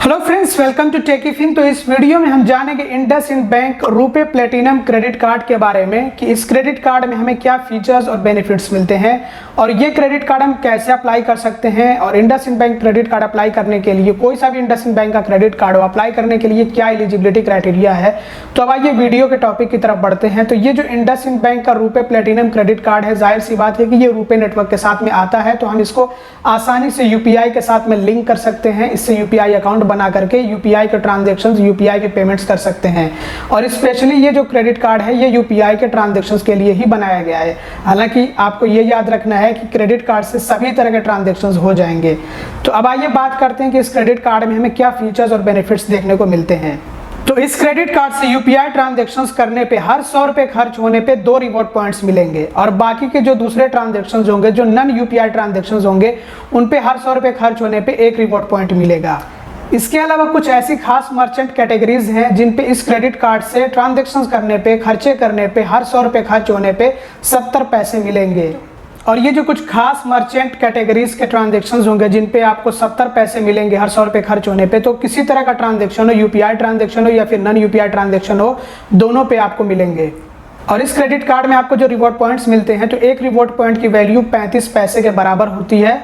Hello friends, welcome to Techyfin. तो इस video में हम जानेंगे IndusInd bank RuPay platinum credit card के बारे में कि इस क्रेडिट कार्ड में हमें क्या फीचर्स और बेनिफिट्स मिलते हैं और ये क्रेडिट कार्ड हम कैसे अप्लाई कर सकते हैं और IndusInd bank credit card apply करने के लिए कोई सा भी इंडसइंड बैंक का क्रेडिट कार्ड हो अप्लाई करने के लिए क्या एलिजिबिलिटी क्राइटेरिया है। तो अब आइए वीडियो के टॉपिक की तरफ बढ़ते हैं। तो ये जो इंडसइंड बैंक का रुपे प्लेटिनम क्रेडिट कार्ड है, जाहिर सी बात है कि ये रुपे नेटवर्क के साथ में आता है, तो हम इसको आसानी से यूपीआई के साथ में लिंक कर सकते हैं। इससे यूपीआई अकाउंट बना करके यूपीआई के ट्रांजैक्शंस, यूपीआई के पेमेंट्स कर सकते हैं। और स्पेशली ये जो क्रेडिट कार्ड है ये यूपीआई के ट्रांजैक्शंस के लिए ही बनाया गया है। हालांकि आपको ये याद रखना है कि क्रेडिट कार्ड से सभी तरह के ट्रांजैक्शंस हो जाएंगे। तो अब आइए बात करते हैं कि इस क्रेडिट कार्ड में हमें क्या फीचर्स और बेनिफिट्स देखने को मिलते हैं। तो इस क्रेडिट कार्ड से यूपीआई ट्रांजैक्शंस करने पे हर 100 रुपए खर्च होने पे 2 रिवॉर्ड पॉइंट्स मिलेंगे और बाकी के जो दूसरे ट्रांजैक्शंस होंगे, जो नॉन यूपीआई ट्रांजैक्शंस होंगे, उन पे हर 100 रुपए खर्च होने पे 1 रिवॉर्ड पॉइंट मिलेगा। इसके अलावा कुछ ऐसी खास मर्चेंट कैटेगरीज हैं जिन पे इस क्रेडिट कार्ड से ट्रांजैक्शंस करने पे, खर्चे करने पे हर 100 रुपए खर्च होने पे 70 पैसे मिलेंगे। और ये जो कुछ खास मर्चेंट कैटेगरीज के ट्रांजैक्शंस होंगे जिन पे आपको 70 पैसे मिलेंगे हर 100 रुपए खर्च होने पे, तो किसी तरह का ट्रांजैक्शन हो, यूपीआई ट्रांजैक्शन हो या फिर नॉन यूपीआई ट्रांजैक्शन हो, दोनों पे आपको मिलेंगे। और इस क्रेडिट कार्ड में आपको जो रिवॉर्ड पॉइंट्स मिलते हैं तो एक रिवॉर्ड पॉइंट की वैल्यू 35 पैसे के बराबर होती है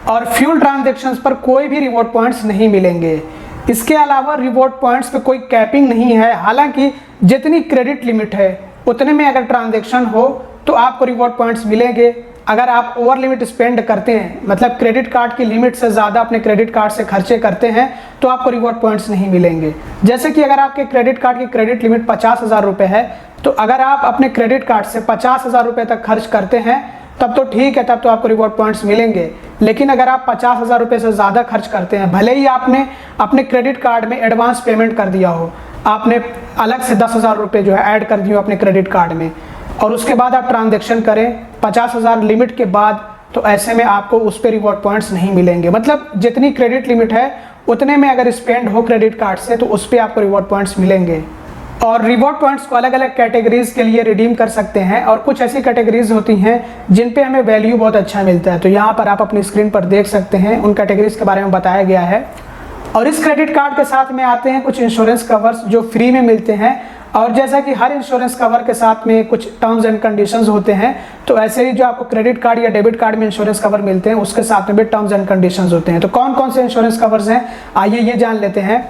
और फ्यूल ट्रांजैक्शंस पर कोई भी रिवॉर्ड पॉइंट्स नहीं मिलेंगे। इसके अलावा रिवॉर्ड पॉइंट्स पे कोई कैपिंग नहीं है। हालांकि जितनी क्रेडिट लिमिट है उतने में अगर ट्रांजैक्शन हो तो आपको रिवॉर्ड पॉइंट्स मिलेंगे। अगर आप ओवर लिमिट स्पेंड करते हैं, मतलब क्रेडिट कार्ड की लिमिट से ज़्यादा अपने क्रेडिट कार्ड से खर्चे करते हैं, तो आपको रिवॉर्ड पॉइंट्स नहीं मिलेंगे। जैसे कि अगर आपके क्रेडिट कार्ड की क्रेडिट लिमिट 50,000 रुपये है, तो अगर आप अपने क्रेडिट कार्ड से 50,000 रुपये तक खर्च करते हैं तब तो ठीक है, तब तो आपको रिवॉर्ड पॉइंट्स मिलेंगे। लेकिन अगर आप 50,000 रुपये से ज़्यादा खर्च करते हैं, भले ही आपने अपने क्रेडिट कार्ड में एडवांस पेमेंट कर दिया हो, आपने अलग से 10,000 रुपये जो है ऐड कर दिए हो अपने क्रेडिट कार्ड में, और उसके बाद आप ट्रांजैक्शन करें 50,000 लिमिट के बाद, तो ऐसे में आपको उस पर रिवॉर्ड पॉइंट्स नहीं मिलेंगे। मतलब जितनी क्रेडिट लिमिट है उतने में अगर स्पेंड हो क्रेडिट कार्ड से तो उस पर आपको रिवॉर्ड पॉइंट्स मिलेंगे। और रिवॉर्ड पॉइंट्स को अलग अलग कैटेगरीज के लिए रिडीम कर सकते हैं और कुछ ऐसी कैटेगरीज होती हैं जिन पे हमें वैल्यू बहुत अच्छा मिलता है। तो यहाँ पर आप अपनी स्क्रीन पर देख सकते हैं, उन कैटेगरीज के बारे में बताया गया है। और इस क्रेडिट कार्ड के साथ में आते हैं कुछ इंश्योरेंस कवर्स जो फ्री में मिलते हैं। और जैसा कि हर इंश्योरेंस कवर के साथ में कुछ टर्म्स एंड कंडीशंस होते हैं, तो ऐसे ही जो आपको क्रेडिट कार्ड या डेबिट कार्ड में इंश्योरेंस कवर मिलते हैं उसके साथ में भी टर्म्स एंड कंडीशंस होते हैं। तो कौन कौन से इंश्योरेंस कवर्स हैं, आइए ये जान लेते हैं।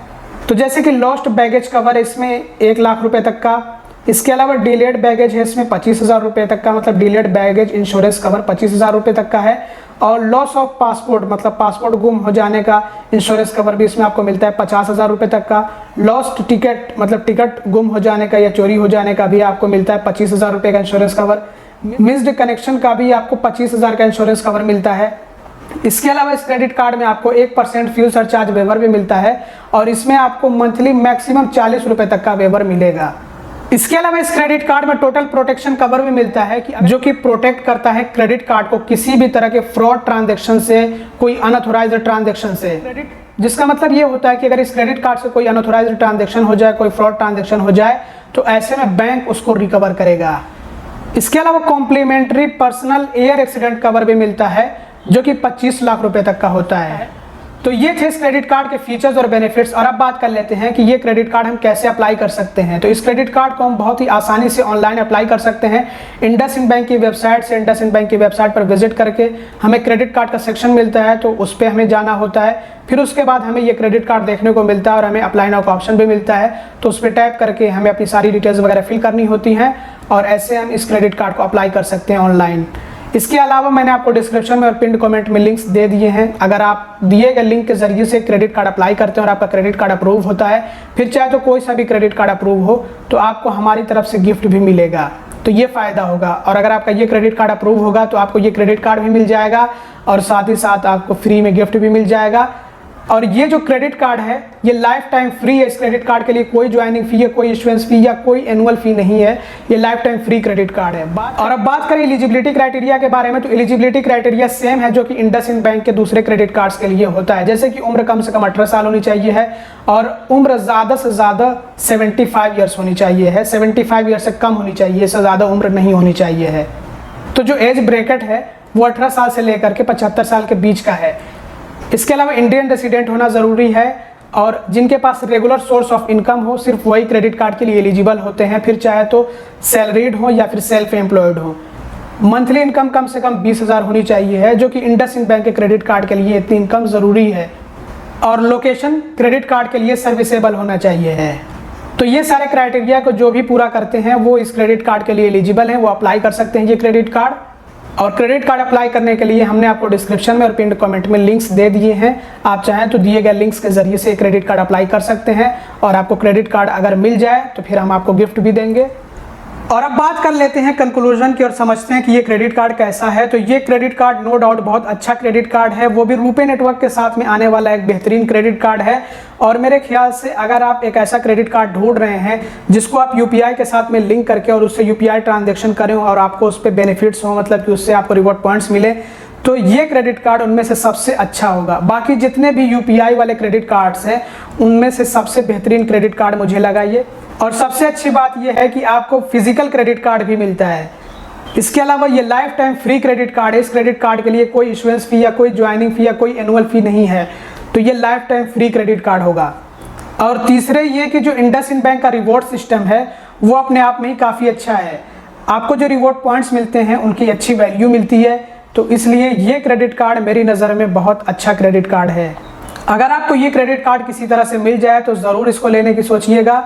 तो जैसे कि लॉस्ट बैगेज कवर, इसमें 1 लाख रुपए तक का। इसके अलावा डिलेड बैगेज है, इसमें 25,000 रुपये तक का, मतलब डिलेड बैगेज इंश्योरेंस कवर 25,000 रुपये तक का है। और लॉस ऑफ पासपोर्ट, मतलब पासपोर्ट गुम हो जाने का इंश्योरेंस कवर भी इसमें आपको मिलता है 50,000 रुपये तक का। लॉस्ट टिकट, मतलब टिकट गुम हो जाने का या चोरी हो जाने का भी आपको मिलता है 25,000 रुपये का इंश्योरेंस कवर। मिस्ड कनेक्शन का भी आपको 25,000 का इंश्योरेंस कवर मिलता है। इसके अलावा इस क्रेडिट कार्ड में आपको 1% फ्यूल सरचार्ज वेवर भी मिलता है और इसमें आपको मंथली मैक्सिमम 40 रुपये तक का वेवर मिलेगा। इसके अलावा इस क्रेडिट कार्ड में टोटल प्रोटेक्शन कवर भी मिलता है कि जो कि प्रोटेक्ट करता है क्रेडिट कार्ड को किसी भी तरह के फ्रॉड ट्रांजैक्शन से, कोई अनऑथोराइज्ड ट्रांजैक्शन से। जिसका मतलब ये होता है कि अगर इस क्रेडिट कार्ड से कोई अनऑथोराइज्ड ट्रांजैक्शन हो जाए, कोई फ्रॉड ट्रांजैक्शन हो जाए, तो ऐसे में बैंक उसको रिकवर करेगा। इसके अलावा complimentary personal air accident cover भी मिलता है जो कि 25 लाख रुपए तक का होता है। तो ये थे इस क्रेडिट कार्ड के फीचर्स और बेनिफिट्स। और अब बात कर लेते हैं कि ये क्रेडिट कार्ड हम कैसे अप्लाई कर सकते हैं। तो इस क्रेडिट कार्ड को हम बहुत ही आसानी से ऑनलाइन अप्लाई कर सकते हैं। इंडसइंड बैंक की वेबसाइट से, इंडसइंड बैंक की वेबसाइट पर विजिट करके हमें क्रेडिट कार्ड का सेक्शन मिलता है, तो उस पर हमें जाना होता है। फिर उसके बाद हमें ये क्रेडिट कार्ड देखने को मिलता है और हमें अप्लाई नाउ का ऑप्शन भी मिलता है, तो उस पर टैप करके हमें अपनी सारी डिटेल्स वगैरह फिल करनी होती हैं और ऐसे हम इस क्रेडिट कार्ड को अप्लाई कर सकते हैं ऑनलाइन। इसके अलावा मैंने आपको डिस्क्रिप्शन में और पिन कमेंट में लिंक्स दे दिए हैं। अगर आप दिए गए लिंक के जरिए से क्रेडिट कार्ड अप्लाई करते हैं और आपका क्रेडिट कार्ड अप्रूव होता है, फिर चाहे तो कोई सा भी क्रेडिट कार्ड अप्रूव हो, तो आपको हमारी तरफ से गिफ्ट भी मिलेगा। तो ये फ़ायदा होगा। और अगर आपका ये क्रेडिट कार्ड अप्रूव होगा तो आपको ये क्रेडिट कार्ड भी मिल जाएगा और साथ ही साथ आपको फ्री में गिफ्ट भी मिल जाएगा। और ये जो क्रेडिट कार्ड है ये लाइफ टाइम फ्री है। इस क्रेडिट कार्ड के लिए कोई ज्वाइनिंग फी है, कोई इशुएंस फी या कोई एनुअल फी नहीं है। ये life time free credit card है। और अब बात करें एलिजिबिलिटी क्राइटेरिया के बारे में, तो एलिजिबिलिटी क्राइटेरिया सेम है जो कि इंडसइंड बैंक के दूसरे क्रेडिट कार्ड्स के लिए होता है। जैसे कि उम्र कम से कम 18 साल होनी चाहिए है और उम्र ज़्यादा से ज़्यादा 75 ईयर्स होनी चाहिए है। 75 ईयर्स से कम होनी चाहिए, इससे ज़्यादा उम्र नहीं होनी चाहिए है। तो जो एज ब्रैकेट है वो 18 साल से लेकर के 75 साल के बीच का है। इसके अलावा इंडियन रेसिडेंट होना ज़रूरी है और जिनके पास रेगुलर सोर्स ऑफ इनकम हो सिर्फ वही क्रेडिट कार्ड के लिए एलिजिबल होते हैं, फिर चाहे तो सैलरीड हो या फिर सेल्फ एम्प्लॉयड हो। मंथली इनकम कम से कम 20,000 होनी चाहिए है, जो कि इंडसइंड बैंक के क्रेडिट कार्ड के लिए इतनी इनकम ज़रूरी है। और लोकेशन क्रेडिट कार्ड के लिए सर्विसेबल होना चाहिए है। तो ये सारे क्राइटेरिया को जो भी पूरा करते हैं वो इस क्रेडिट कार्ड के लिए एलिजिबल हैं, वो अप्लाई कर सकते हैं ये क्रेडिट कार्ड। और क्रेडिट कार्ड अप्लाई करने के लिए हमने आपको डिस्क्रिप्शन में और पिन कमेंट में लिंक्स दे दिए हैं, आप चाहें तो दिए गए लिंक्स के जरिए से क्रेडिट कार्ड अप्लाई कर सकते हैं। और आपको क्रेडिट कार्ड अगर मिल जाए तो फिर हम आपको गिफ्ट भी देंगे। और अब बात कर लेते हैं कंक्लूजन की और समझते हैं कि ये क्रेडिट कार्ड कैसा है। तो ये क्रेडिट कार्ड नो डाउट बहुत अच्छा क्रेडिट कार्ड है, वो भी रुपे नेटवर्क के साथ में आने वाला एक बेहतरीन क्रेडिट कार्ड है। और मेरे ख्याल से अगर आप एक ऐसा क्रेडिट कार्ड ढूंढ रहे हैं जिसको आप यूपीआई के साथ में लिंक करके और उससे यूपीआई ट्रांजेक्शन करें और आपको उस पर बेनिफिट्स हो, मतलब कि उससे आपको रिवॉर्ड पॉइंट्स मिले, तो ये क्रेडिट कार्ड उनमें से सबसे अच्छा होगा। बाकी जितने भी यूपीआई वाले क्रेडिट कार्ड्स हैं उनमें से सबसे बेहतरीन क्रेडिट कार्ड मुझे लगा ये। और सबसे अच्छी बात ये है कि आपको फिजिकल क्रेडिट कार्ड भी मिलता है। इसके अलावा ये life time free credit card है। इस क्रेडिट कार्ड के लिए कोई इशुएंस फी या कोई ज्वाइनिंग फी या कोई एनुअल फी नहीं है, तो ये life time free credit card होगा। और तीसरे ये कि जो इंडसइंड बैंक का रिवॉर्ड सिस्टम है वो अपने आप में ही काफ़ी अच्छा है। आपको जो रिवॉर्ड पॉइंट्स मिलते हैं उनकी अच्छी वैल्यू मिलती है, तो इसलिए ये क्रेडिट कार्ड मेरी नज़र में बहुत अच्छा क्रेडिट कार्ड है। अगर आपको ये क्रेडिट कार्ड किसी तरह से मिल जाए तो ज़रूर इसको लेने की सोचिएगा।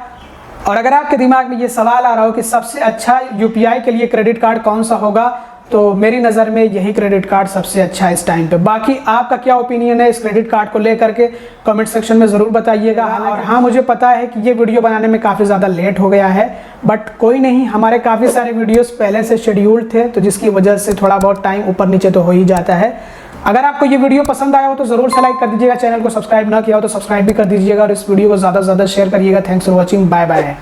और अगर आपके दिमाग में ये सवाल आ रहा हो कि सबसे अच्छा यूपीआई के लिए क्रेडिट कार्ड कौन सा होगा, तो मेरी नज़र में यही क्रेडिट कार्ड सबसे अच्छा है इस टाइम पे। बाकी आपका क्या ओपिनियन है इस क्रेडिट कार्ड को लेकर के कमेंट सेक्शन में ज़रूर बताइएगा। और हाँ, मुझे पता है कि ये वीडियो बनाने में काफ़ी ज़्यादा लेट हो गया है, बट कोई नहीं, हमारे काफ़ी सारे वीडियोज़ पहले से शेड्यूल्ड थे, तो जिसकी वजह से थोड़ा बहुत टाइम ऊपर नीचे तो हो ही जाता है। अगर आपको ये वीडियो पसंद आया हो तो ज़रूर से लाइक कर दीजिएगा, चैनल को सब्सक्राइब ना किया हो तो सब्सक्राइब भी कर दीजिएगा और इस वीडियो को ज़्यादा से ज़्यादा शेयर करिएगा। Thanks for watching, bye bye.